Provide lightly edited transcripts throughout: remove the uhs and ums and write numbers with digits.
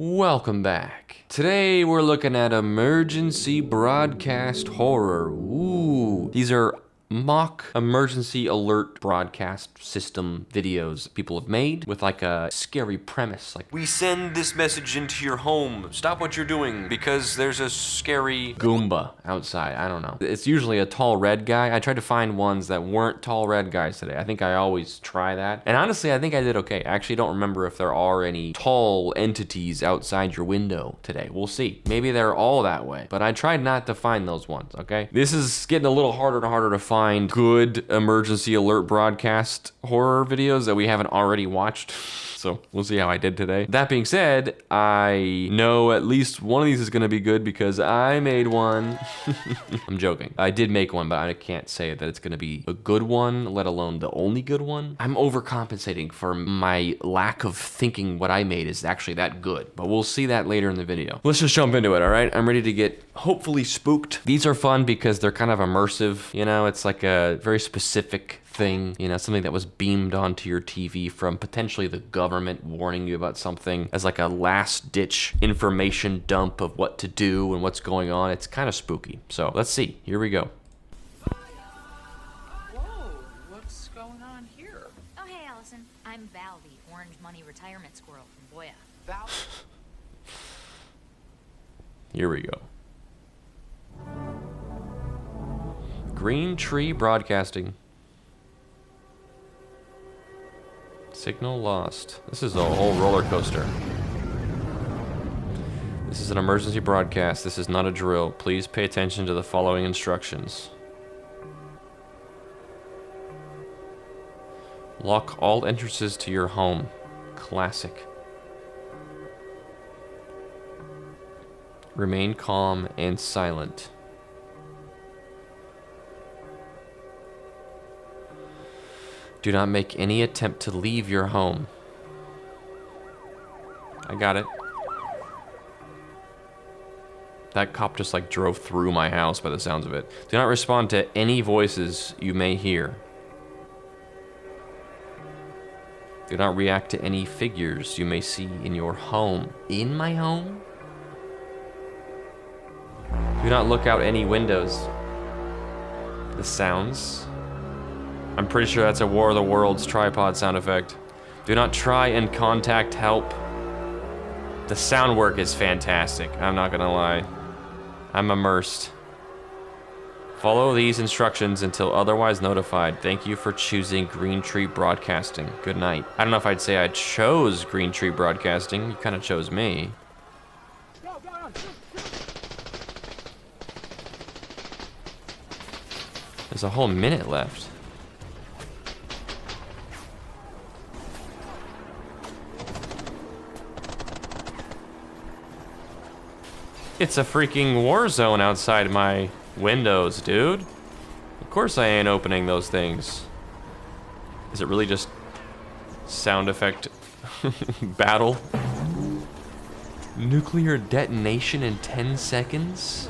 Welcome back. Today we're looking at emergency broadcast horror. Ooh, these are mock emergency alert broadcast system videos people have made with like a scary premise. Like, we send this message into your home. Stop what you're doing because there's a scary Goomba outside. I don't know. It's usually a tall red guy. I tried to find ones that weren't tall red guys today. I think I always try that. And honestly, I think I did okay. I actually don't remember if there are any tall entities outside your window today. We'll see. Maybe they're all that way. But I tried not to find those ones, okay? This is getting a little harder and harder to find good emergency alert broadcast horror videos that we haven't already watched. So we'll see how I did today. That being said, I know at least one of these is gonna be good because I made one. I'm joking. I did make one, but I can't say that it's gonna be a good one, let alone the only good one. I'm overcompensating for my lack of thinking what I made is actually that good, but we'll see that later in the video. Let's just jump into it, all right? I'm ready to get hopefully spooked. These are fun because they're kind of immersive, you know? It's like a very specific thing, you know, something that was beamed onto your TV from potentially the government warning you about something as like a last ditch information dump of what to do and what's going on. It's kind of spooky. So let's see, here we go. Whoa, what's going on here? Oh, hey, Allison. I'm Val, the orange money retirement squirrel from Boya. Val? Here we go. Green Tree Broadcasting. Signal lost. This is a whole roller coaster. This is an emergency broadcast. This is not a drill. Please pay attention to the following instructions. Lock all entrances to your home. Classic. Remain calm and silent. Do not make any attempt to leave your home. I got it. That cop just like drove through my house by the sounds of it. Do not respond to any voices you may hear. Do not react to any figures you may see in your home. In my home? Do not look out any windows. The sounds. I'm pretty sure that's a War of the Worlds tripod sound effect. Do not try and contact help. The sound work is fantastic, I'm not gonna lie. I'm immersed. Follow these instructions until otherwise notified. Thank you for choosing Green Tree Broadcasting. Good night. I don't know if I'd say I chose Green Tree Broadcasting. You kind of chose me. There's a whole minute left. It's a freaking war zone outside my windows, dude. Of course I ain't opening those things. Is it really just sound effect battle? Nuclear detonation in 10 seconds?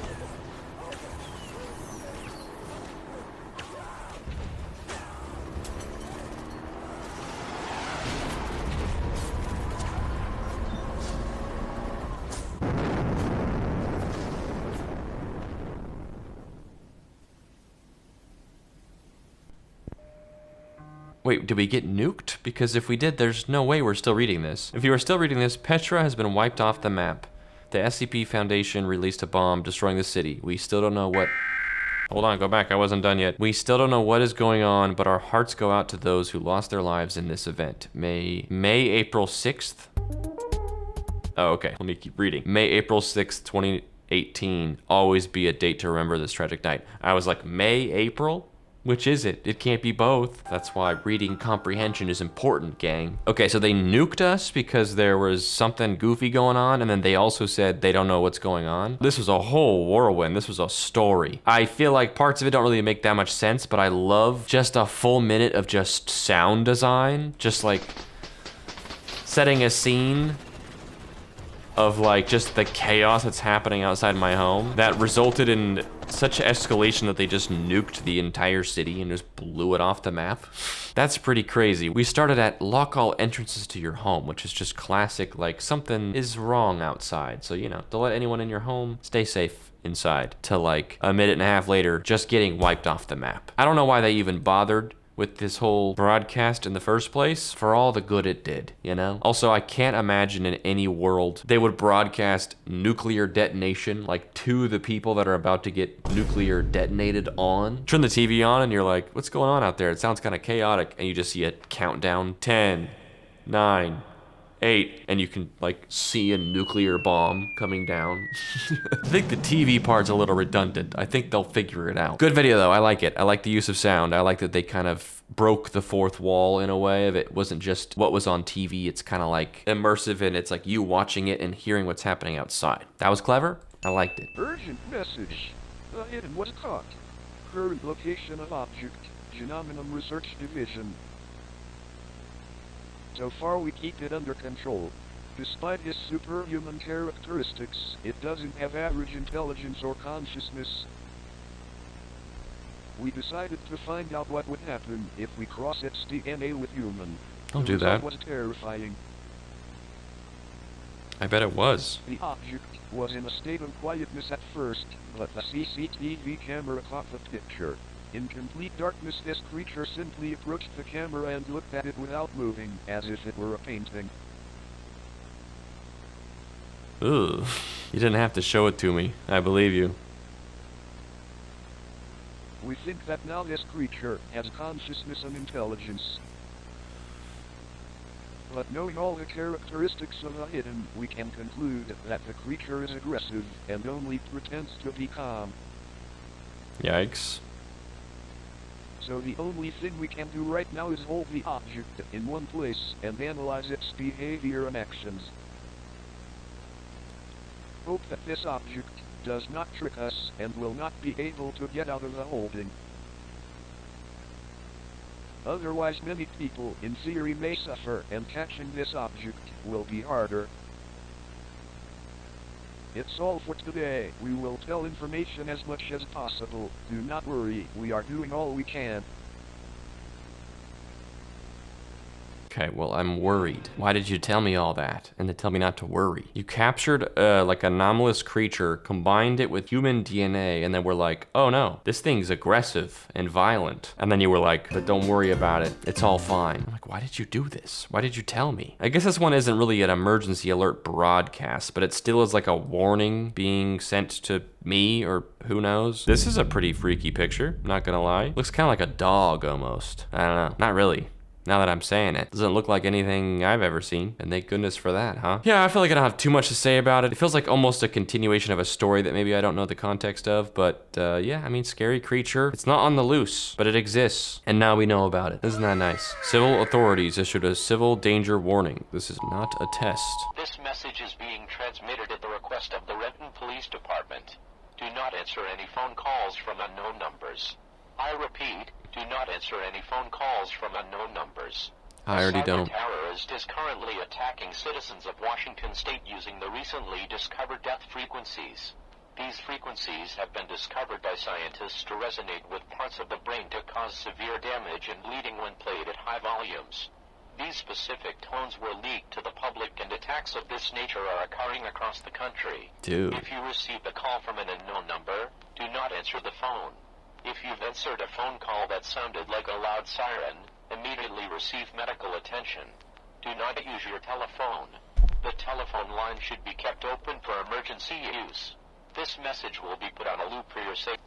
Wait, did we get nuked? Because if we did, there's no way we're still reading this. If you are still reading this, Petra has been wiped off the map. The SCP Foundation released a bomb destroying the city. We still don't know what... Hold on, go back, I wasn't done yet. We still don't know what is going on, but our hearts go out to those who lost their lives in this event. April 6th? Oh, okay, let me keep reading. April 6th, 2018. Always be a date to remember this tragic night. I was like, April? Which is it? It can't be both. That's why reading comprehension is important, gang. Okay, so they nuked us because there was something goofy going on, and then they also said they don't know what's going on. This was a whole whirlwind. This was a story. I feel like parts of it don't really make that much sense, but I love just a full minute of just sound design. Just like setting a scene. of like just the chaos that's happening outside my home that resulted in such escalation that they just nuked the entire city and just blew it off the map. That's pretty crazy. We started at lock all entrances to your home, which is just classic, like something is wrong outside. So, you know, don't let anyone in your home, stay safe inside, to like a minute and a half later, just getting wiped off the map. I don't know why they even bothered with this whole broadcast in the first place, for all the good it did, you know? Also, I can't imagine in any world they would broadcast nuclear detonation, like to the people that are about to get nuclear detonated on. Turn the TV on and you're like, what's going on out there? It sounds kind of chaotic. And you just see a countdown, 10, 9, 8, and you can like see a nuclear bomb coming down. I think the TV part's a little redundant. I think they'll figure it out. Good video though, I like it. I like the use of sound. I like that they kind of broke the fourth wall in a way. If it wasn't just what was on TV, it's kind of like immersive and it's like you watching it and hearing what's happening outside. That was clever. I liked it. Urgent message. The item was caught. Current location of object. Genominum Research Division. So far we keep it under control. Despite its superhuman characteristics, it doesn't have average intelligence or consciousness. We decided to find out what would happen if we cross its DNA with human. Don't do that. It was terrifying. I bet it was. The object was in a state of quietness at first, but the CCTV camera caught the picture. In complete darkness, this creature simply approached the camera and looked at it without moving, as if it were a painting. Ugh. You didn't have to show it to me. I believe you. We think that now this creature has consciousness and intelligence. But knowing all the characteristics of the hidden, we can conclude that the creature is aggressive and only pretends to be calm. Yikes. So the only thing we can do right now is hold the object in one place and analyze its behavior and actions. Hope that this object does not trick us and will not be able to get out of the holding. Otherwise many people in theory may suffer, and catching this object will be harder. It's all for today. We will tell information as much as possible. Do not worry, we are doing all we can. Okay, well, I'm worried. Why did you tell me all that? And then tell me not to worry. You captured like an anomalous creature, combined it with human DNA, and then we're like, oh no, this thing's aggressive and violent. And then you were like, but don't worry about it. It's all fine. I'm like, why did you do this? Why did you tell me? I guess this one isn't really an emergency alert broadcast, but it still is like a warning being sent to me, or who knows. This is a pretty freaky picture, not gonna lie. Looks kind of like a dog almost. I don't know, not really. Now that I'm saying it, doesn't look like anything I've ever seen, and thank goodness for that, huh? Yeah, I feel like I don't have too much to say about it. It feels like almost a continuation of a story that maybe I don't know the context of, but yeah, I mean, scary creature. It's not on the loose, but it exists, and now we know about it. Isn't that nice? Civil authorities issued a civil danger warning. This is not a test. This message is being transmitted at the request of the Renton Police Department. Do not answer any phone calls from unknown numbers. I repeat, do not answer any phone calls from unknown numbers. I already don't. A terrorist is currently attacking citizens of Washington State using the recently discovered death frequencies. These frequencies have been discovered by scientists to resonate with parts of the brain to cause severe damage and bleeding when played at high volumes. These specific tones were leaked to the public, and attacks of this nature are occurring across the country. Dude. If you receive a call from an unknown number, do not answer the phone. If you've answered a phone call that sounded like a loud siren, immediately receive medical attention. Do not use your telephone. The telephone line should be kept open for emergency use. This message will be put on a loop for your safety.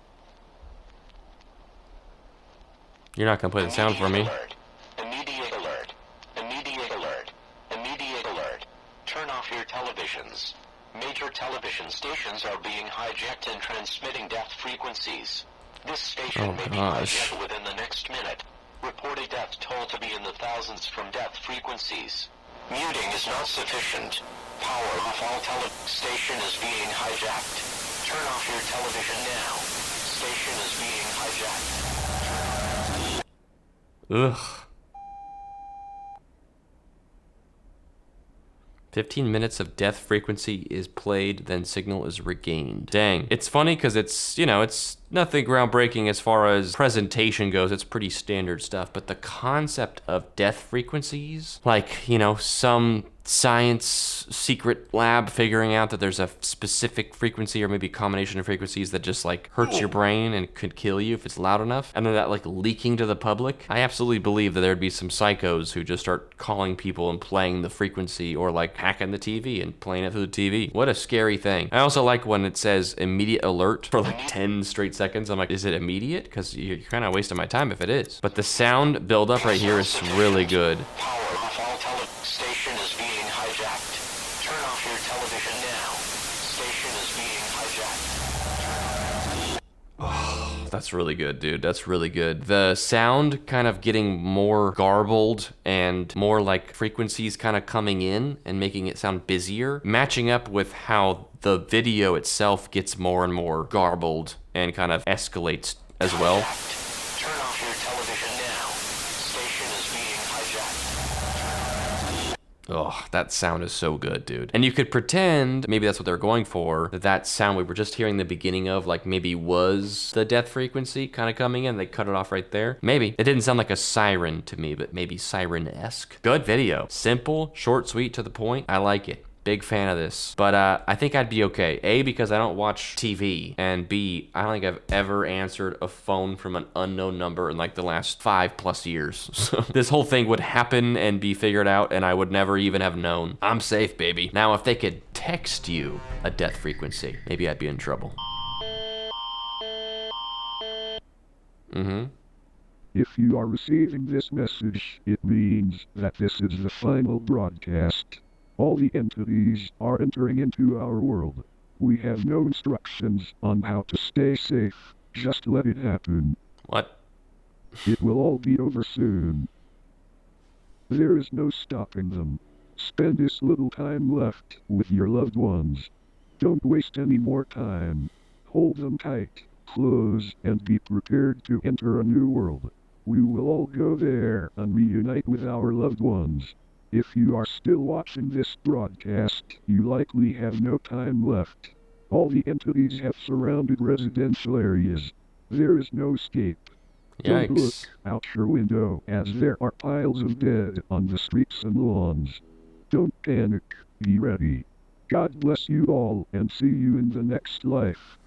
You're not gonna play the sound for me. Alert. Immediate alert. Immediate alert. Immediate alert. Turn off your televisions. Major television stations are being hijacked and transmitting death frequencies. This station may be hijacked within the next minute. Reported death toll to be in the thousands from death frequencies. Muting is not sufficient. Power off all station is being hijacked. Turn off your television now. Station is being hijacked. Ugh. 15 minutes of death frequency is played, then signal is regained. Dang. It's funny because it's, you know, it's nothing groundbreaking as far as presentation goes. It's pretty standard stuff. But the concept of death frequencies, like, you know, some science secret lab figuring out that there's a specific frequency or maybe a combination of frequencies that just like hurts your brain and could kill you if it's loud enough, and then that like leaking to the public. I absolutely believe that there'd be some psychos who just start calling people and playing the frequency, or like hacking the TV and playing it through the TV. What a scary thing. I also like when it says immediate alert for like 10 straight seconds. I'm like, is it immediate? Because you're kind of wasting my time if it is. But the sound build up right here is really good. Power off all station is being hijacked. Turn off your television now. Station is being hijacked. That's really good, dude. That's really good. The sound kind of getting more garbled and more like frequencies kind of coming in and making it sound busier, matching up with how the video itself gets more and more garbled and kind of escalates as well. Turn off your television now. Station is being hijacked. Oh, that sound is so good, dude. And you could pretend, maybe that's what they're going for, that that sound we were just hearing the beginning of, like maybe was the death frequency kind of coming in. They cut it off right there. Maybe. It didn't sound like a siren to me, but maybe siren-esque. Good video. Simple, short, sweet, to the point. I like it. Big fan of this. But I think I'd be okay. A, because I don't watch TV. And B, I don't think I've ever answered a phone from an unknown number in like the last 5+ years. So this whole thing would happen and be figured out and I would never even have known. I'm safe, baby. Now, if they could text you a death frequency, maybe I'd be in trouble. If you are receiving this message, it means that this is the final broadcast. All the entities are entering into our world. We have no instructions on how to stay safe. Just let it happen. What? It will all be over soon. There is no stopping them. Spend this little time left with your loved ones. Don't waste any more time. Hold them tight, close, and be prepared to enter a new world. We will all go there and reunite with our loved ones. If you are still watching this broadcast, you likely have no time left. All the entities have surrounded residential areas. There is no escape. Don't look Yikes. out your window, as there are piles of dead on the streets and lawns. Don't panic. Be ready. God bless you all, and see you in the next life.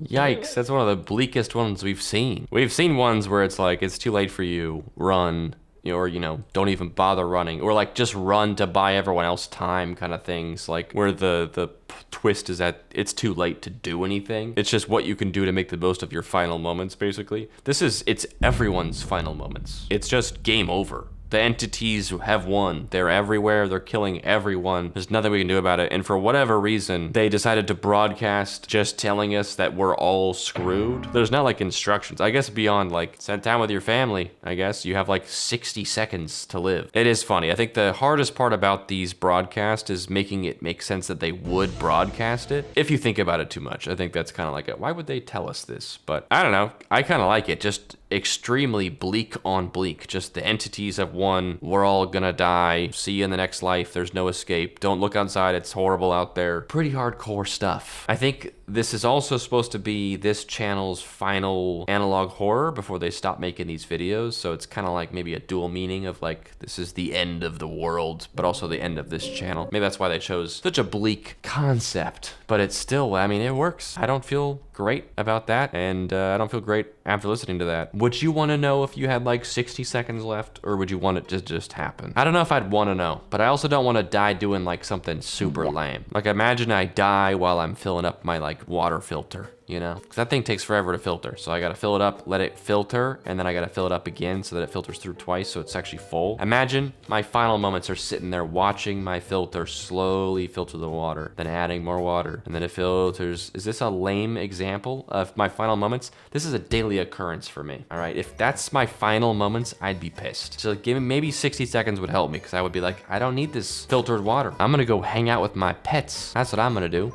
Yikes, that's one of the bleakest ones we've seen. We've seen ones where it's like, it's too late for you, run. Or, you know, don't even bother running, or like just run to buy everyone else time kind of things, like where the twist is that it's too late to do anything. It's just what you can do to make the most of your final moments, basically. It's everyone's final moments. It's just game over. The entities have won. They're everywhere. They're killing everyone. There's nothing we can do about it. And for whatever reason, they decided to broadcast just telling us that we're all screwed. There's not like instructions. I guess beyond like spend time with your family, I guess. You have like 60 seconds to live. It is funny. I think the hardest part about these broadcasts is making it make sense that they would broadcast it. If you think about it too much, I think that's kind of like, why would they tell us this? But I don't know. I kind of like it. Just extremely bleak on bleak. Just the entities have won. We're all gonna die. See you in the next life. There's no escape. Don't look outside. It's horrible out there. Pretty hardcore stuff. I think this is also supposed to be this channel's final analog horror before they stop making these videos. So it's kind of like maybe a dual meaning of like, this is the end of the world, but also the end of this channel. Maybe that's why they chose such a bleak concept, but it's still, I mean, it works. I don't feel great about that, and I don't feel great after listening to that. Would you want to know if you had like 60 seconds left, or would you want it to just happen? I don't know if I'd want to know, but I also don't want to die doing like something super lame. Like imagine I die while I'm filling up my like water filter, you know? Because that thing takes forever to filter. So I gotta fill it up, let it filter, and then I gotta fill it up again so that it filters through twice so it's actually full. Imagine my final moments are sitting there watching my filter slowly filter the water, then adding more water, and then it filters. Is this a lame example of my final moments? This is a daily occurrence for me, all right? If that's my final moments, I'd be pissed. So give me, maybe 60 seconds would help me, because I would be like, I don't need this filtered water. I'm gonna go hang out with my pets. That's what I'm gonna do.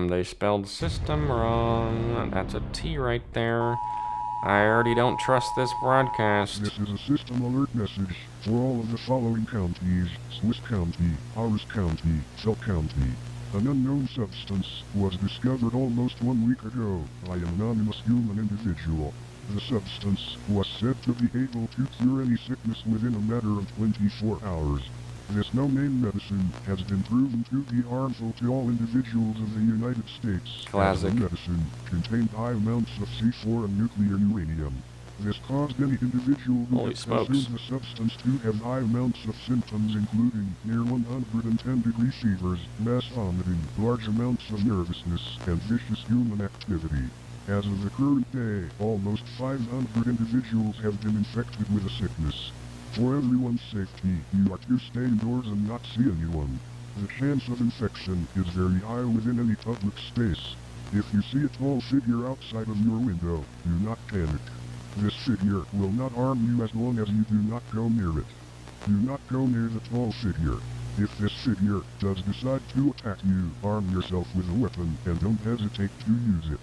They spelled system wrong. That's a T right there. I already don't trust this broadcast. This is a system alert message for all of the following counties: Swiss County, Harris County, Fell County. An unknown substance was discovered almost 1 week ago by an anonymous human individual. The substance was said to be able to cure any sickness within a matter of 24 hours. This no-name medicine has been proven to be harmful to all individuals of the United States. Classic. As the medicine contained high amounts of C4 and nuclear uranium. This caused any individual who Holy had smokes. consumed the substance to have high amounts of symptoms including near 110-degree fevers, mass vomiting, large amounts of nervousness, and vicious human activity. As of the current day, almost 500 individuals have been infected with the sickness. For everyone's safety, you are to stay indoors and not see anyone. The chance of infection is very high within any public space. If you see a tall figure outside of your window, do not panic. This figure will not harm you as long as you do not go near it. Do not go near the tall figure. If this figure does decide to attack you, arm yourself with a weapon and don't hesitate to use it.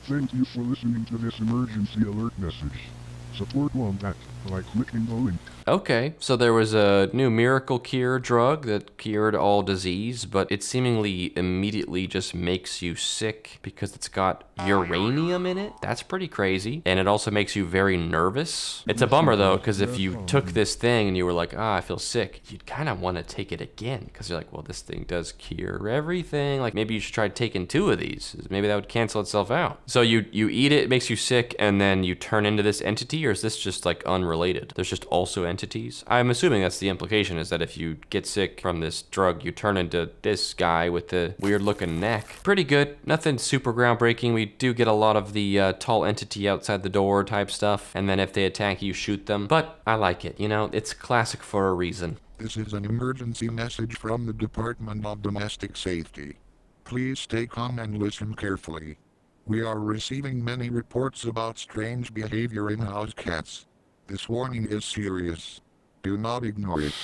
Thank you for listening to this emergency alert message. Support Wombat by clicking the link. Okay, so there was a new miracle cure drug that cured all disease, but it seemingly immediately just makes you sick because it's got uranium in it. That's pretty crazy. And it also makes you very nervous. It's a bummer though, because if you took this thing and you were like, I feel sick, you'd kind of want to take it again because you're like, well, this thing does cure everything. Like maybe you should try taking 2 of these. Maybe that would cancel itself out. So you eat it, it makes you sick, and then you turn into this entity, or is this just like unrelated? There's just also entities. I'm assuming that's the implication, is that if you get sick from this drug, you turn into this guy with the weird looking neck. Pretty good. Nothing super groundbreaking. We do get a lot of the tall entity outside the door type stuff. And then if they attack you, shoot them. But I like it. You know, it's classic for a reason. This is an emergency message from the Department of Domestic Safety. Please stay calm and listen carefully. We are receiving many reports about strange behavior in house cats. This warning is serious. Do not ignore it.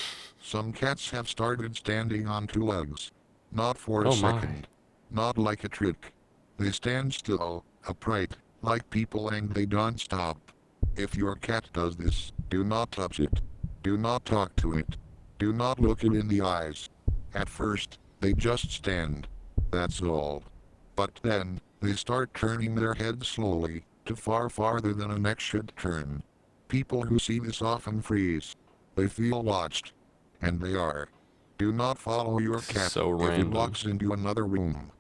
Some cats have started standing on 2 legs. Not for a second. Not like a trick. They stand still, upright, like people, and they don't stop. If your cat does this, do not touch it. Do not talk to it. Do not look it in the eyes. At first, they just stand. That's all. But then, they start turning their heads slowly, to far farther than a neck should turn. People who see this often freeze. They feel watched. And they are. Do not follow your cat So if random. it walks into another room.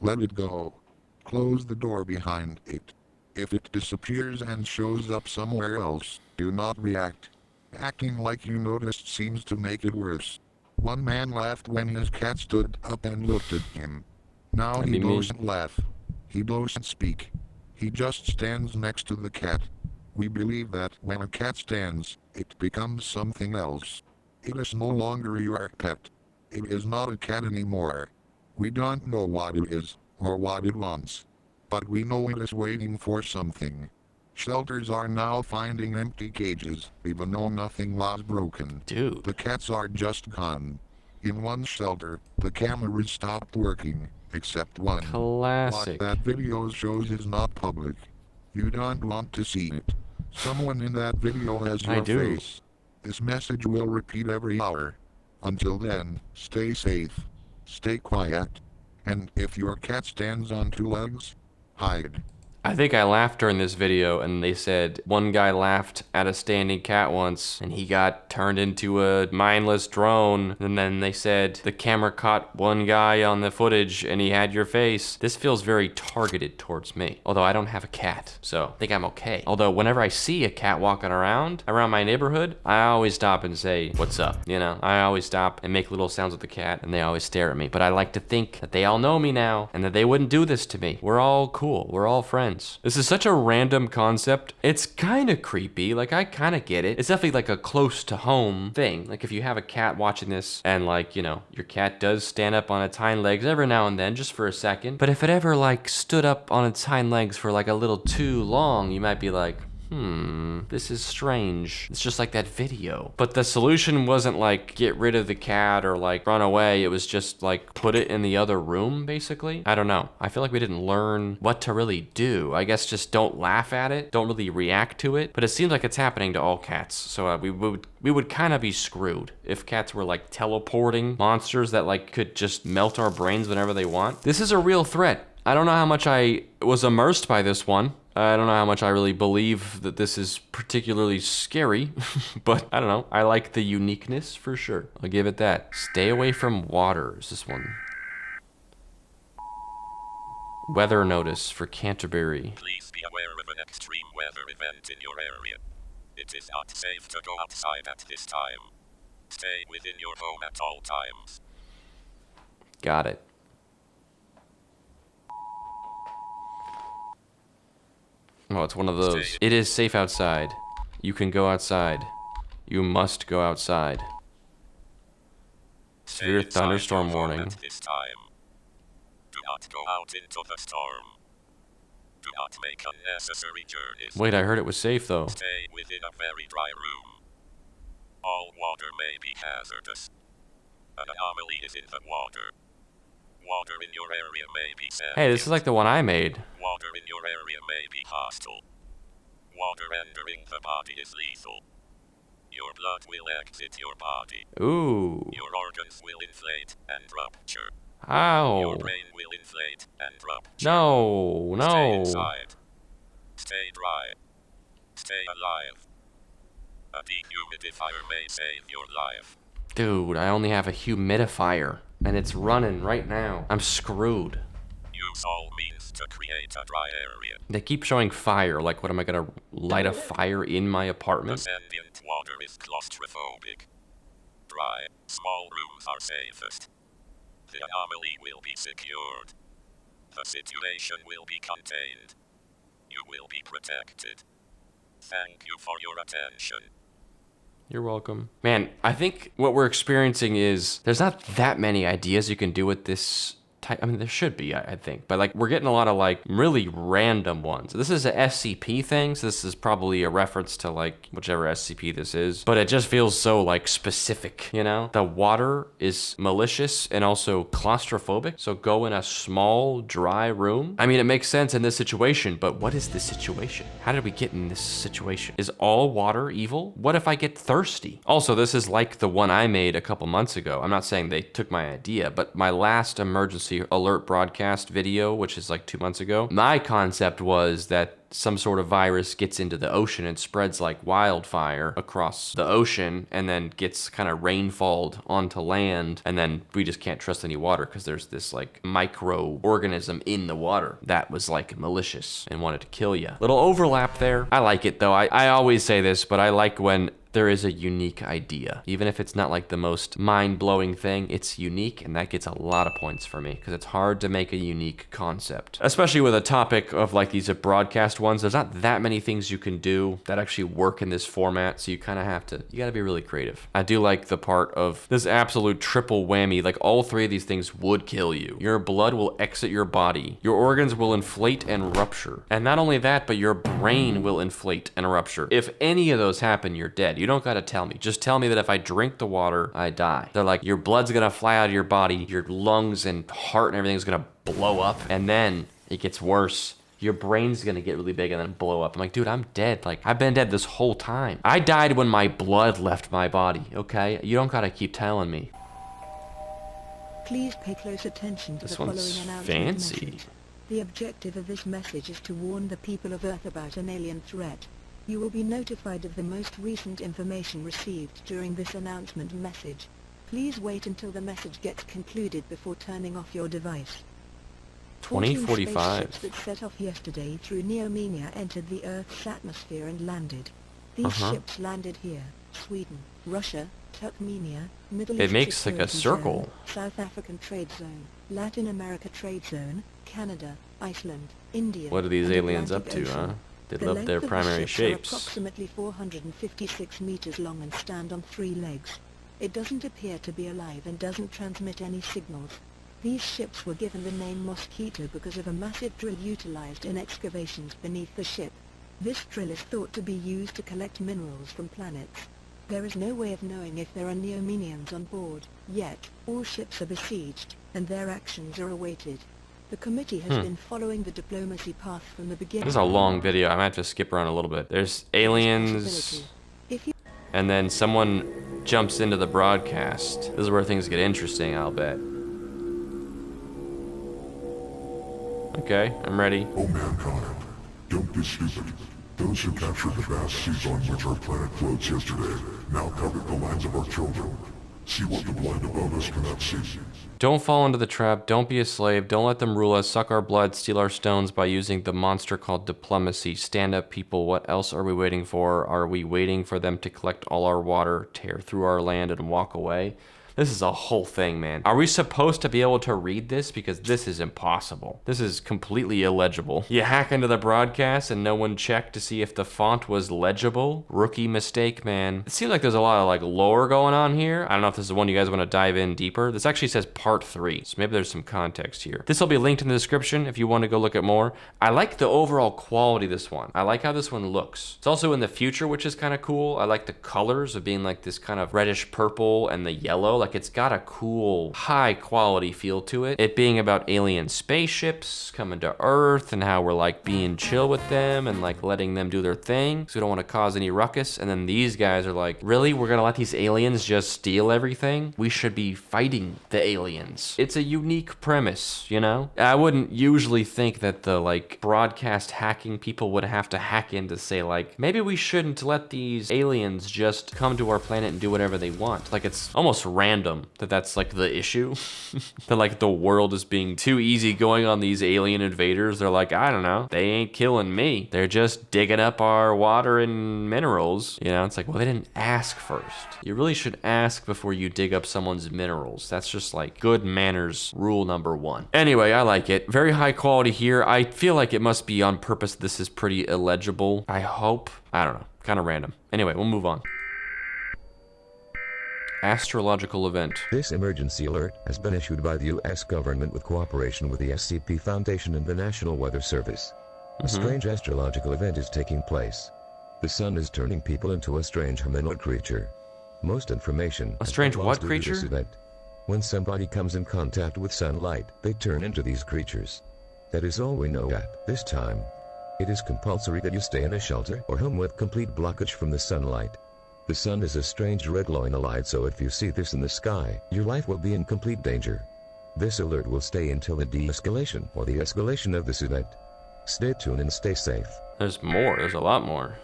Let it go. Close the door behind it. If it disappears and shows up somewhere else, do not react. Acting like you noticed seems to make it worse. One man laughed when his cat stood up and looked at him. Now That'd he be me. doesn't laugh. He doesn't speak. He just stands next to the cat. We believe that when a cat stands, it becomes something else. It is no longer your pet. It is not a cat anymore. We don't know what it is, or what it wants. But we know it is waiting for something. Shelters are now finding empty cages, even though nothing was broken. Dude. The cats are just gone. In one shelter, the cameras stopped working, except one. Classic. What that video shows is not public. You don't want to see it. Someone in that video has I your do. face. This message will repeat every hour. Until then, stay safe. Stay quiet. And if your cat stands on 2 legs, hide. I think I laughed during this video, and they said one guy laughed at a standing cat once and he got turned into a mindless drone, and then they said the camera caught one guy on the footage and he had your face. This feels very targeted towards me, although I don't have a cat, so I think I'm okay. Although whenever I see a cat walking around my neighborhood, I always stop and say, what's up? You know, I always stop and make little sounds with the cat, and they always stare at me. But I like to think that they all know me now and that they wouldn't do this to me. We're all cool. We're all friends. This is such a random concept. It's kind of creepy. Like, I kind of get it. It's definitely like a close to home thing. Like, if you have a cat watching this and, like, you know, your cat does stand up on its hind legs every now and then, just for a second. But if it ever, like, stood up on its hind legs for, like, a little too long, you might be like, This is strange. It's just like that video. But the solution wasn't like get rid of the cat or like run away. It was just like put it in the other room, basically. I don't know. I feel like we didn't learn what to really do. I guess just don't laugh at it. Don't really react to it. But it seems like it's happening to all cats. So we would kind of be screwed if cats were like teleporting monsters that like could just melt our brains whenever they want. This is a real threat. I don't know how much I was immersed by this one. I don't know how much I really believe that this is particularly scary, but I don't know. I like the uniqueness for sure. I'll give it that. Stay away from water is this one. Weather notice for Canterbury. Please be aware of an extreme weather event in your area. It is not safe to go outside at this time. Stay within your home at all times. Got it. Oh, it's one of those. It is safe outside. You can go outside. You must go outside. Severe thunderstorm warning. At this time. Do not go out into the storm. Do not make unnecessary journeys. Wait, I heard it was safe though. Stay within a very dry room. All water may be hazardous. An anomaly is in the water. Water in your area may be sentient. Hey, this is like the one I made. Water in your area may be hostile. Water entering the body is lethal. Your blood will exit your body. Ooh. Your organs will inflate and rupture. Ow. Your brain will inflate and rupture. No, no. Stay inside. Stay dry. Stay alive. A dehumidifier may save your life. Dude, I only have a humidifier, and it's running right now. I'm screwed. Use all means to create a dry area. They keep showing fire, like what am I gonna light a fire in my The apartment? ambient water is claustrophobic. Dry, small rooms are safest. The anomaly will be secured. The situation will be contained. You will be protected. Thank you for your attention. You're welcome. Man, I think what we're experiencing is there's not that many ideas you can do with this type. I mean, there should be, I think. But like, we're getting a lot of like really random ones. This is a SCP thing, so this is probably a reference to like whichever SCP this is. But it just feels so like specific, you know? The water is malicious and also claustrophobic. So go in a small, dry room. I mean, it makes sense in this situation, but what is this situation? How did we get in this situation? Is all water evil? What if I get thirsty? Also, this is like the one I made a couple months ago. I'm not saying they took my idea, but my last emergency alert broadcast video, which is like 2 months ago, my concept was that some sort of virus gets into the ocean and spreads like wildfire across the ocean and then gets kind of rainfalled onto land, and then we just can't trust any water because there's this like microorganism in the water that was like malicious and wanted to kill you. Little overlap there. I like it though. I always say this, but I like when there is a unique idea. Even if it's not like the most mind-blowing thing, it's unique, and that gets a lot of points for me because it's hard to make a unique concept. Especially with a topic of like these broadcast ones, there's not that many things you can do that actually work in this format, so you kind of have to, you gotta be really creative. I do like the part of this absolute triple whammy, like all three of these things would kill you. Your blood will exit your body, your organs will inflate and rupture. And not only that, but your brain will inflate and rupture. If any of those happen, you're dead. You don't gotta tell me. Just tell me that if I drink the water, I die. They're like, your blood's gonna fly out of your body, your lungs and heart and everything's gonna blow up, and then it gets worse. Your brain's gonna get really big and then blow up. I'm like, dude, I'm dead. Like, I've been dead this whole time. I died when my blood left my body, okay? You don't gotta keep telling me. Please pay close attention to This the following one's announcement fancy. message. The objective of this message is to warn the people of Earth about an alien threat. You will be notified of the most recent information received during this announcement message. Please wait until the message gets concluded before turning off your device. 2045. 14 spaceships that set off yesterday through Neomenia entered the Earth's atmosphere and landed. These ships landed here: Sweden, Russia, Turkmenia, Middle East It makes like a Security circle. Zone, South African Trade Zone, Latin America Trade Zone, Canada, Iceland, India. What are these and aliens up Atlantic to, Ocean. huh? They The love length their of the primary ships are shapes. approximately 456 meters long and stand on 3 legs. It doesn't appear to be alive and doesn't transmit any signals. These ships were given the name Mosquito because of a massive drill utilized in excavations beneath the ship. This drill is thought to be used to collect minerals from planets. There is no way of knowing if there are Neomenians on board, yet all ships are besieged, and their actions are awaited. The committee has been following the diplomacy path from the beginning. This is a long video. I might have to skip around a little bit. There's aliens, and then someone jumps into the broadcast. This is where things get interesting, I'll bet. Okay, I'm ready. Oh mankind, don't be stupid. Those who captured the vast seas on which our planet floats yesterday now covet the lands of our children. See what the blind above us cannot see. Don't fall into the trap, don't be a slave, don't let them rule us, suck our blood, steal our stones by using the monster called diplomacy. Stand up, people, what else are we waiting for? Are we waiting for them to collect all our water, tear through our land, and walk away? This is a whole thing, man. Are we supposed to be able to read this? Because this is impossible. This is completely illegible. You hack into the broadcast and no one checked to see if the font was legible? Rookie mistake, man. It seems like there's a lot of like lore going on here. I don't know if this is the one you guys want to dive in deeper. This actually says part 3, so maybe there's some context here. This will be linked in the description if you want to go look at more. I like the overall quality of this one. I like how this one looks. It's also in the future, which is kind of cool. I like the colors of being like this kind of reddish purple and the yellow. Like it's got a cool, high quality feel to it. It being about alien spaceships coming to Earth and how we're like being chill with them and like letting them do their thing. So we don't want to cause any ruckus. And then these guys are like, really? We're gonna let these aliens just steal everything? We should be fighting the aliens. It's a unique premise, you know? I wouldn't usually think that the like broadcast hacking people would have to hack in to say like, maybe we shouldn't let these aliens just come to our planet and do whatever they want. Like it's almost random that that's like the issue. That like the world is being too easy going on these alien invaders. They're like, I don't know, they ain't killing me. They're just digging up our water and minerals. You know, it's like, well, they didn't ask first. You really should ask before you dig up someone's minerals. That's just like good manners, rule number 1. Anyway, I like it. Very high quality here. I feel like it must be on purpose. This is pretty illegible. I hope. I don't know, kind of random. Anyway, we'll move on. Astrological event. This emergency alert has been issued by the U.S. government with cooperation with the SCP Foundation and the National Weather Service. A strange astrological event is taking place. The sun is turning people into a strange humanoid creature. Most information. A strange what creature? This event. When somebody comes in contact with sunlight, they turn into these creatures. That is all we know at this time. It is compulsory that you stay in a shelter or home with complete blockage from the sunlight. The sun is a strange red glowing light, so if you see this in the sky, your life will be in complete danger. This alert will stay until the de-escalation or the escalation of this event. Stay tuned and stay safe. There's more, there's a lot more.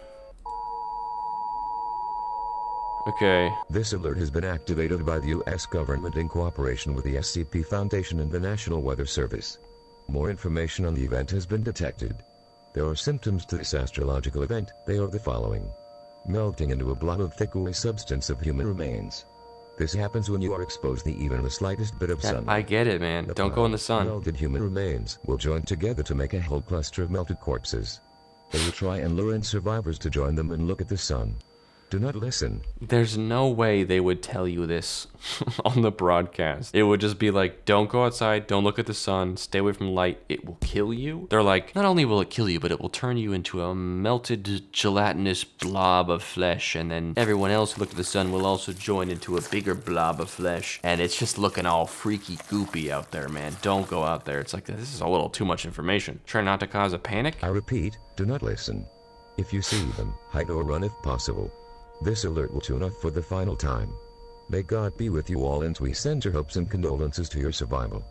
Okay. This alert has been activated by the U.S. government in cooperation with the SCP Foundation and the National Weather Service. More information on the event has been detected. There are symptoms to this astrological event. They are the following. Melting into a blob of thick ooey substance of human remains. This happens when you are exposed to even the slightest bit of sun. I get it, man. Don't go in the sun. Melted human remains will join together to make a whole cluster of melted corpses. They will try and lure in survivors to join them and look at the sun. Do not listen. There's no way they would tell you this on the broadcast. It would just be like, don't go outside, don't look at the sun, stay away from light, it will kill you. They're like, not only will it kill you, but it will turn you into a melted gelatinous blob of flesh, and then everyone else who looked at the sun will also join into a bigger blob of flesh, and it's just looking all freaky goopy out there, man. Don't go out there. It's like, this is a little too much information. Try not to cause a panic. I repeat, do not listen. If you see them, hide or run if possible. This alert will tune off for the final time. May God be with you all, and we send our hopes and condolences to your survival.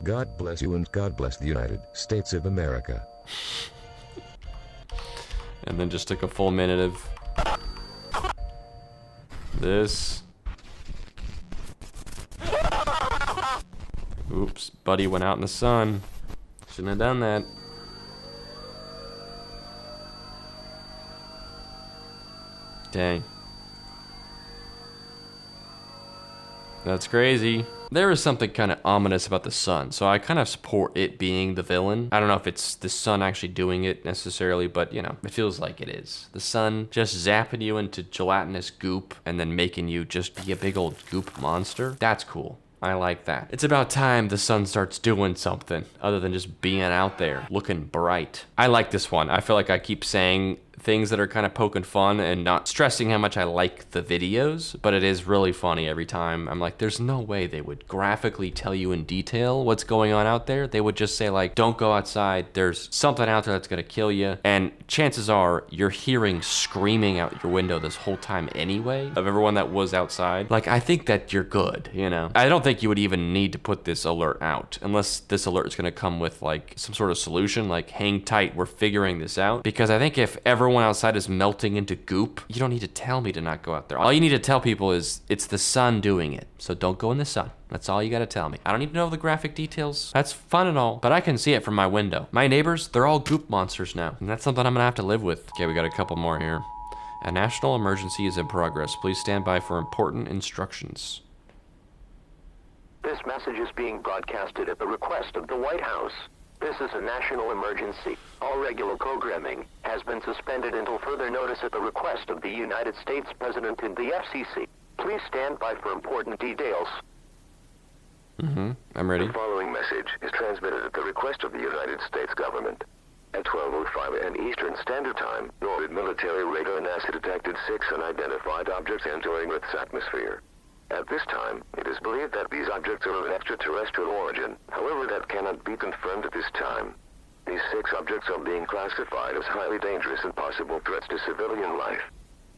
God bless you, and God bless the United States of America. And then just took a full minute of this. Oops, buddy went out in the sun. Shouldn't have done that. Dang. That's crazy. There is something kind of ominous about the sun, so I kind of support it being the villain. I don't know if it's the sun actually doing it necessarily, but you know, it feels like it is. The sun just zapping you into gelatinous goop and then making you just be a big old goop monster. That's cool. I like that. It's about time the sun starts doing something other than just being out there looking bright. I like this one. I feel like I keep saying things that are kind of poking fun and not stressing how much I like the videos, but it is really funny every time. I'm like, there's no way they would graphically tell you in detail what's going on out there. They would just say like, don't go outside. There's something out there that's gonna kill you. And chances are you're hearing screaming out your window this whole time anyway of everyone that was outside. Like, I think that you're good, you know? I don't think you would even need to put this alert out unless this alert is gonna come with like some sort of solution, like hang tight, we're figuring this out. Because I think if everyone outside is melting into goop, you don't need to tell me to not go out there. All you need to tell people is it's the sun doing it. So don't go in the sun. That's all you gotta tell me. I don't need to know the graphic details. That's fun and all, but I can see it from my window. My neighbors, they're all goop monsters now. And that's something I'm gonna have to live with. Okay, we got a couple more here. A national emergency is in progress. Please stand by for important instructions. This message is being broadcasted at the request of the White House. This is a national emergency. All regular programming has been suspended until further notice at the request of the United States President and the FCC. Please stand by for important details. I'm ready. The following message is transmitted at the request of the United States government. At 12:05 a.m. Eastern Standard Time, Norwood military radar NASA detected 6 unidentified objects entering Earth's atmosphere. At this time, it is believed that these objects are of extraterrestrial origin. However, that cannot be confirmed at this time. These 6 objects are being classified as highly dangerous and possible threats to civilian life.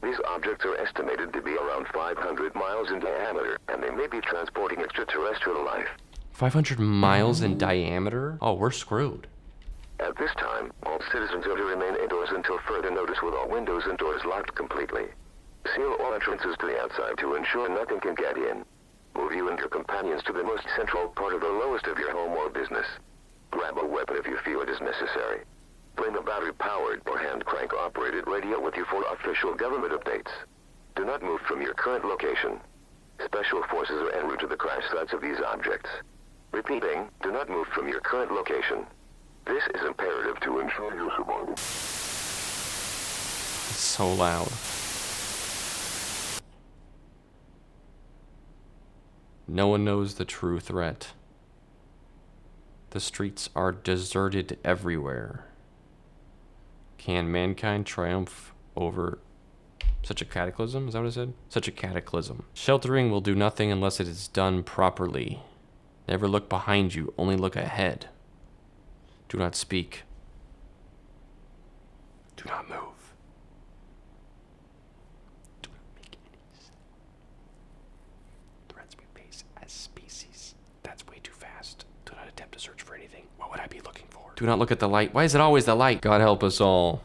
These objects are estimated to be around 500 miles in diameter, and they may be transporting extraterrestrial life. 500 miles in diameter? Oh, we're screwed. At this time, all citizens are to remain indoors until further notice, with all windows and doors locked completely. Seal all entrances to the outside to ensure nothing can get in. Move you and your companions to the most central part of the lowest of your home or business. Grab a weapon if you feel it is necessary. Bring a battery-powered or hand-crank-operated radio with you for official government updates. Do not move from your current location. Special forces are en route to the crash sites of these objects. Repeating, do not move from your current location. This is imperative to ensure your survival. It's so loud. No one knows the true threat. The streets are deserted everywhere. Can mankind triumph over such a cataclysm? Is that what it said? Such a cataclysm. Sheltering will do nothing unless it is done properly. Never look behind you, only look ahead. Do not speak. Do not move. Do not make any sound. Threats we face as species. That's way too fast. Do not attempt to search for anything. What would I be looking for? Do not look at the light. Why is it always the light? God help us all.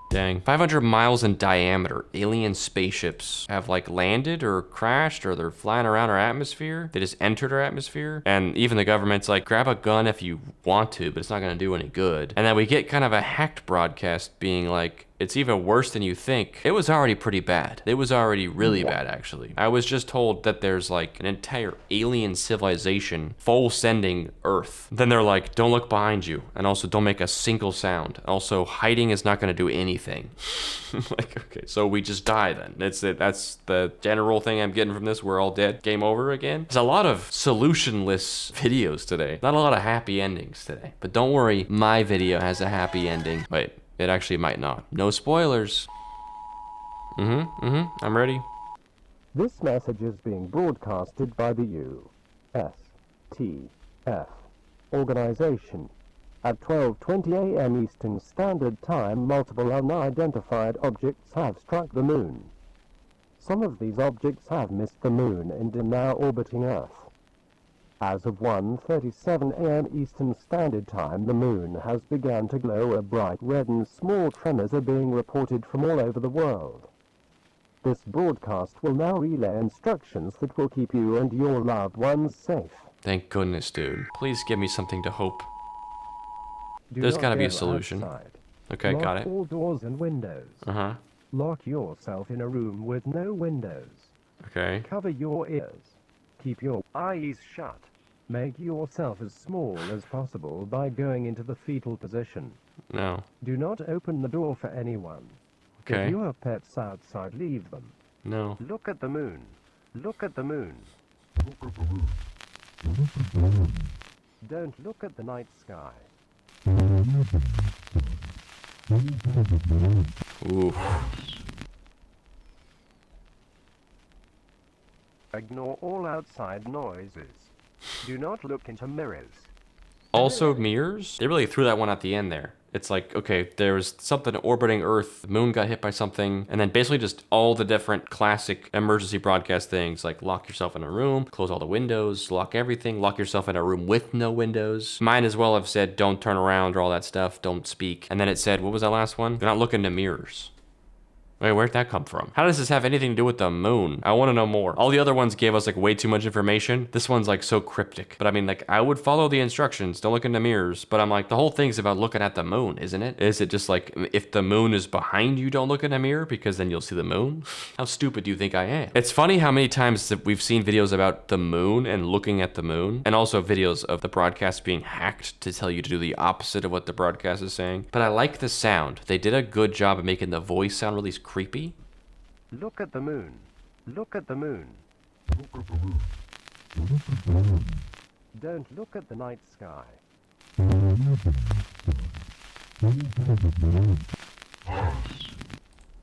Dang. 500 miles in diameter. Alien spaceships have like landed or crashed, or they're flying around our atmosphere. They just entered our atmosphere. And even the government's like, grab a gun if you want to, but it's not gonna do any good. And then we get kind of a hacked broadcast being like, it's even worse than you think. It was already pretty bad. It was already really bad, actually. I was just told that there's like an entire alien civilization full sending Earth. Then they're like, don't look behind you. And also don't make a single sound. Also, hiding is not gonna do anything. Like, okay, so we just die then. That's it. That's the general thing I'm getting from this. We're all dead. Game over again. There's a lot of solutionless videos today. Not a lot of happy endings today. But don't worry, my video has a happy ending. Wait. It actually might not. No spoilers. I'm ready. This message is being broadcasted by the USTF organization. At 12:20 a.m. Eastern Standard Time, multiple unidentified objects have struck the moon. Some of these objects have missed the moon and are now orbiting Earth. As of 1:37 a.m. Eastern Standard Time, the moon has begun to glow a bright red and small tremors are being reported from all over the world. This broadcast will now relay instructions that will keep you and your loved ones safe. Thank goodness, dude. Please give me something to hope. There's gotta be a solution. Outside. Okay, Lock got it. all doors and windows. Lock yourself in a room with no windows. Okay. Cover your ears. Keep your eyes shut. Make yourself as small as possible by going into the fetal position. No. Do not open the door for anyone. Okay. If you have pets outside, leave them. No. Look at the moon. Look at the moon. Don't look at the night sky. Ooh. Ignore all outside noises. Do not look into mirrors. Also mirrors? They really threw that one at the end there. It's like, okay, there was something orbiting Earth, the moon got hit by something, and then basically just all the different classic emergency broadcast things, like lock yourself in a room, close all the windows, lock everything, lock yourself in a room with no windows. Might as well have said, don't turn around or all that stuff, don't speak. And then it said, what was that last one? Do not look into mirrors. Wait, where'd that come from? How does this have anything to do with the moon? I want to know more. All the other ones gave us like way too much information. This one's like so cryptic. But I mean, like, I would follow the instructions, don't look into mirrors. But I'm like, the whole thing's about looking at the moon, isn't it? Is it just like, if the moon is behind you, don't look in a mirror because then you'll see the moon? How stupid do you think I am? It's funny how many times that we've seen videos about the moon and looking at the moon, and also videos of the broadcast being hacked to tell you to do the opposite of what the broadcast is saying. But I like the sound. They did a good job of making the voice sound really creepy. Look at the moon. Look at the moon. Don't look at the night sky.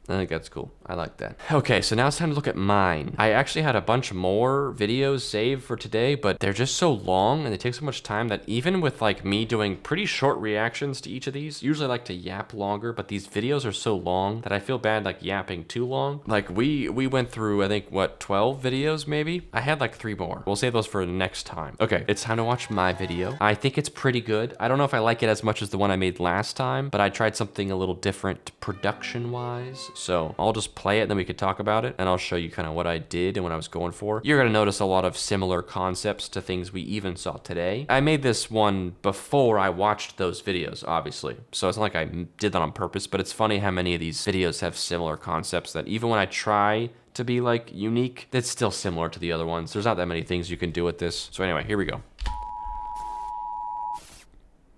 I think that's cool. I like that. Okay, so now it's time to look at mine. I actually had a bunch more videos saved for today, but they're just so long and they take so much time that even with like me doing pretty short reactions to each of these, usually I like to yap longer, but these videos are so long that I feel bad like yapping too long. Like we went through, I think, what, 12 videos maybe? I had like 3 more. We'll save those for next time. Okay, it's time to watch my video. I think it's pretty good. I don't know if I like it as much as the one I made last time, but I tried something a little different production-wise. So I'll just play it and then we could talk about it and I'll show you kind of what I did and what I was going for. You're gonna notice a lot of similar concepts to things we even saw today. I made this one before I watched those videos, obviously. So it's not like I did that on purpose, but it's funny how many of these videos have similar concepts that even when I try to be like unique, it's still similar to the other ones. There's not that many things you can do with this. So anyway, here we go.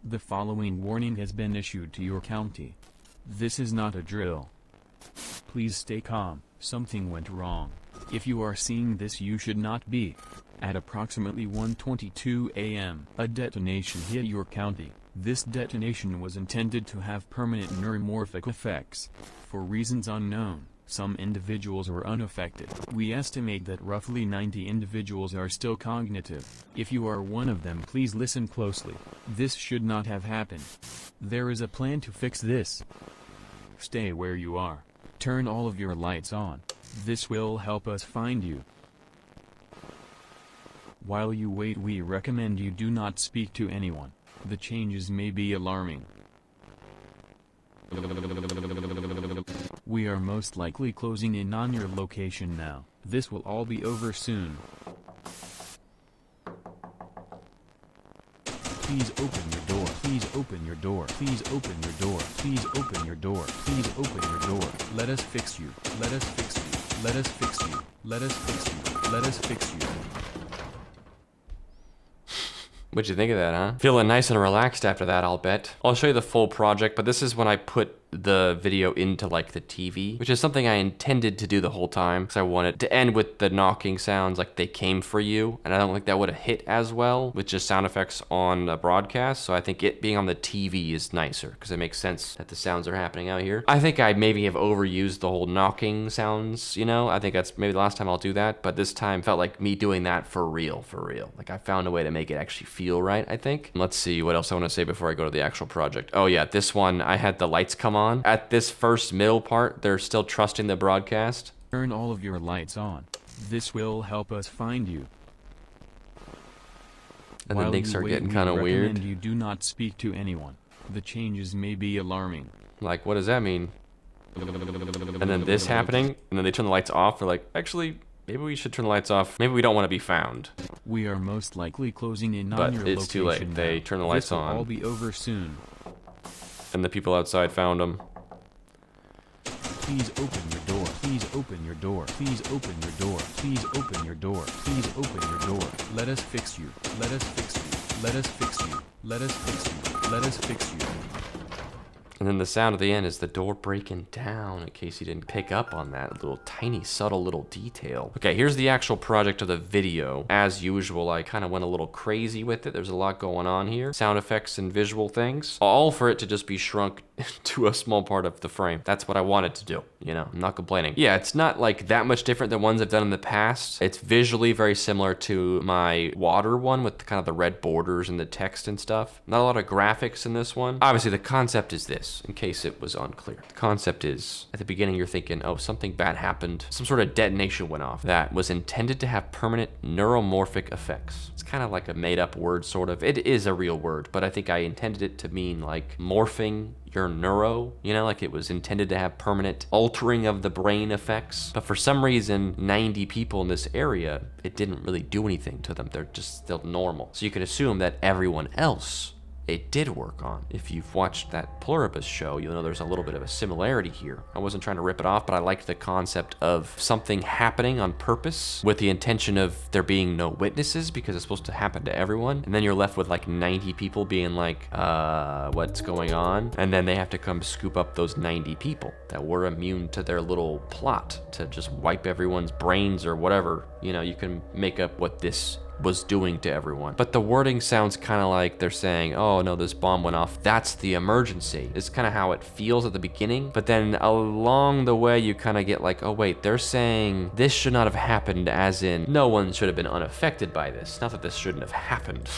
The following warning has been issued to your county. This is not a drill. Please stay calm, something went wrong. If you are seeing this, you should not be. At approximately 1:22 a.m., a detonation hit your county. This detonation was intended to have permanent neuromorphic effects. For reasons unknown, some individuals were unaffected. We estimate that roughly 90 individuals are still cognitive. If you are one of them, please listen closely. This should not have happened. There is a plan to fix this. Stay where you are. Turn all of your lights on. This will help us find you. While you wait, we recommend you do not speak to anyone. The changes may be alarming. We are most likely closing in on your location now. This will all be over soon. Please open your door. Please open your door. Please open your door. Please open your door. Please open your door. Let us fix you. Let us fix you. Let us fix you. Let us fix you. Let us fix you. What'd you think of that, huh? Feeling nice and relaxed after that, I'll bet. I'll show you the full project, but this is when I put the video into like the TV, which is something I intended to do the whole time because I wanted to end with the knocking sounds like they came for you, and I don't think that would have hit as well with just sound effects on the broadcast. So I think it being on the TV is nicer because it makes sense that the sounds are happening out here. I think I maybe have overused the whole knocking sounds, you know? I think that's maybe the last time I'll do that, but this time felt like me doing that for real, Like I found a way to make it actually feel right, I think. Let's see what else I want to say before I go to the actual project. Oh yeah, this one, I had the lights come on. At this first middle part, they're still trusting the broadcast. Turn all of your lights on. This will help us find you. And then things start getting kind of weird. You do not speak to anyone. The changes may be alarming. Like, what does that mean? And then this happening, and then they turn the lights off. They're like, actually, maybe we should turn the lights off. Maybe we don't want to be found. We are most likely closing in on but your it's too late. They turn the lights on. This will all be over soon. And the people outside found them. Please open your door. Please open your door. Please open your door. Please open your door. Please open your door. Let us fix you. Let us fix you. Let us fix you. Let us fix you. Let us fix you. And then the sound at the end is the door breaking down, in case you didn't pick up on that little tiny, subtle little detail. Okay, here's the actual project of the video. As usual, I kind of went a little crazy with it. There's a lot going on here. Sound effects and visual things. All for it to just be shrunk to a small part of the frame. That's what I wanted to do, you know, I'm not complaining. Yeah, it's not like that much different than ones I've done in the past. It's visually very similar to my water one with kind of the red borders and the text and stuff. Not a lot of graphics in this one. Obviously, the concept is this, in case it was unclear. The concept is, at the beginning, you're thinking, oh, something bad happened. Some sort of detonation went off that was intended to have permanent neuromorphic effects. It's kind of like a made-up word, sort of. It is a real word, but I think I intended it to mean like morphing your neuro, you know, like it was intended to have permanent altering of the brain effects. But for some reason, 90 people in this area, it didn't really do anything to them. They're just still normal. So you can assume that everyone else it did work on. If you've watched that Pluribus show, you'll know there's a little bit of a similarity here. I wasn't trying to rip it off, but I liked the concept of something happening on purpose with the intention of there being no witnesses because it's supposed to happen to everyone. And then you're left with like 90 people being like, what's going on? And then they have to come scoop up those 90 people that were immune to their little plot to just wipe everyone's brains or whatever. You know, you can make up what this was doing to everyone. But the wording sounds kind of like they're saying, oh no, this bomb went off. That's the emergency. It's kind of how it feels at the beginning. But then along the way, you kind of get like, oh wait, they're saying this should not have happened, as in no one should have been unaffected by this. Not that this shouldn't have happened.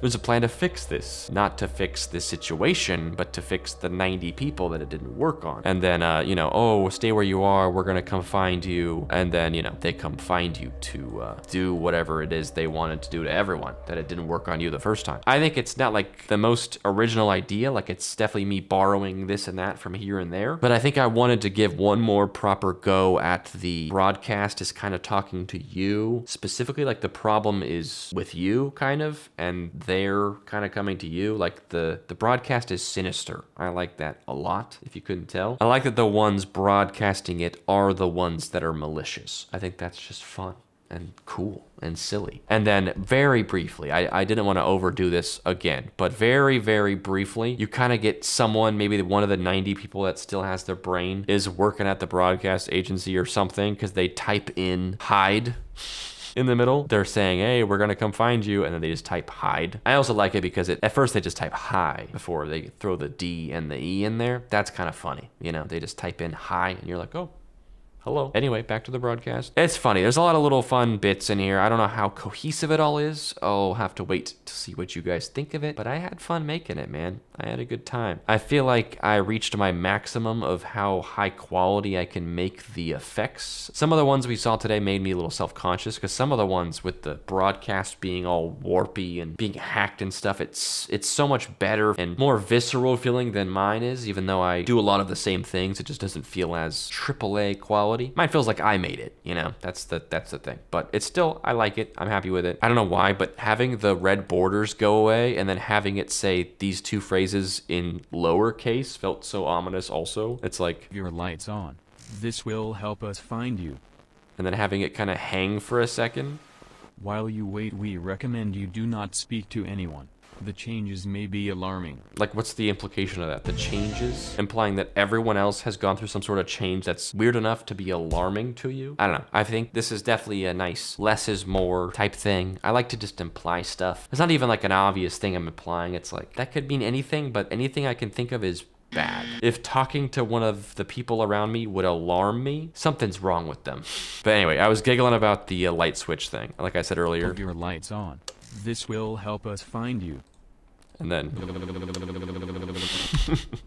There's a plan to fix this. Not to fix this situation, but to fix the 90 people that it didn't work on. And then, you know, oh, stay where you are. We're gonna come find you. And then, you know, they come find you to do whatever it is they wanted to do to everyone, that it didn't work on you the first time. I think it's not like the most original idea, like it's definitely me borrowing this and that from here and there, but I think I wanted to give one more proper go at the broadcast is kind of talking to you, specifically like the problem is with you kind of, and they're kind of coming to you, like the broadcast is sinister. I like that a lot, if you couldn't tell. I like that the ones broadcasting it are the ones that are malicious. I think that's just fun and cool and silly. And then very briefly, I didn't want to overdo this again, but very, very briefly, you kind of get someone, maybe one of the 90 people that still has their brain is working at the broadcast agency or something, because they type in hide in the middle. They're saying, hey, we're gonna come find you, and then they just type hide. I also like it because at first they just type hi before they throw the D and the E in there. That's kind of funny, you know, they just type in hi and you're like, oh, hello. Anyway, back to the broadcast. It's funny. There's a lot of little fun bits in here. I don't know how cohesive it all is. I'll have to wait to see what you guys think of it, but I had fun making it, man. I had a good time. I feel like I reached my maximum of how high quality I can make the effects. Some of the ones we saw today made me a little self-conscious because some of the ones with the broadcast being all warpy and being hacked and stuff, it's so much better and more visceral feeling than mine is, even though I do a lot of the same things. It just doesn't feel as AAA quality. Mine feels like I made it, you know, that's the thing, but it's still, I like it. I'm happy with it. I don't know why, but having the red borders go away and then having it say these two phrases in lowercase felt so ominous also. It's like, your lights on. This will help us find you. And then having it kind of hang for a second. While you wait, we recommend you do not speak to anyone. The changes may be alarming. Like, what's the implication of that? The changes? Implying that everyone else has gone through some sort of change that's weird enough to be alarming to you? I don't know. I think this is definitely a nice less is more type thing. I like to just imply stuff. It's not even like an obvious thing I'm implying. It's like, that could mean anything, but anything I can think of is bad. If talking to one of the people around me would alarm me, something's wrong with them. But anyway, I was giggling about the light switch thing. Like I said earlier. Put your lights on. This will help us find you. And then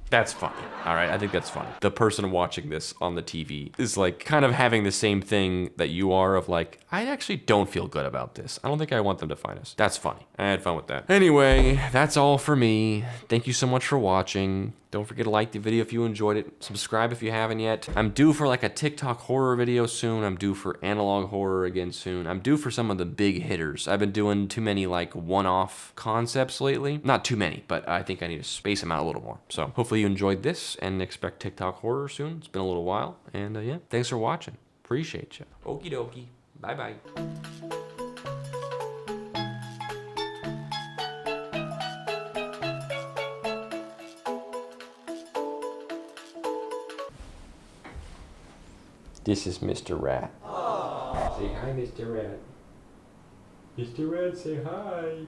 that's funny. All right, I think that's funny. The person watching this on the TV is like kind of having the same thing that you are of like, I actually don't feel good about this. I don't think I want them to find us. That's funny. I had fun with that. Anyway, that's all for me. Thank you so much for watching. Don't forget to like the video if you enjoyed it. Subscribe if you haven't yet. I'm due for like a TikTok horror video soon. I'm due for analog horror again soon. I'm due for some of the big hitters. I've been doing too many like one-off concepts lately. Not too many, but I think I need to space them out a little more. So hopefully you enjoyed this and expect TikTok horror soon. It's been a little while. And yeah, thanks for watching. Appreciate you. Okie dokie. Bye-bye. This is Mr. Rat. Say hi, Mr. Rat. Mr. Rat, say hi.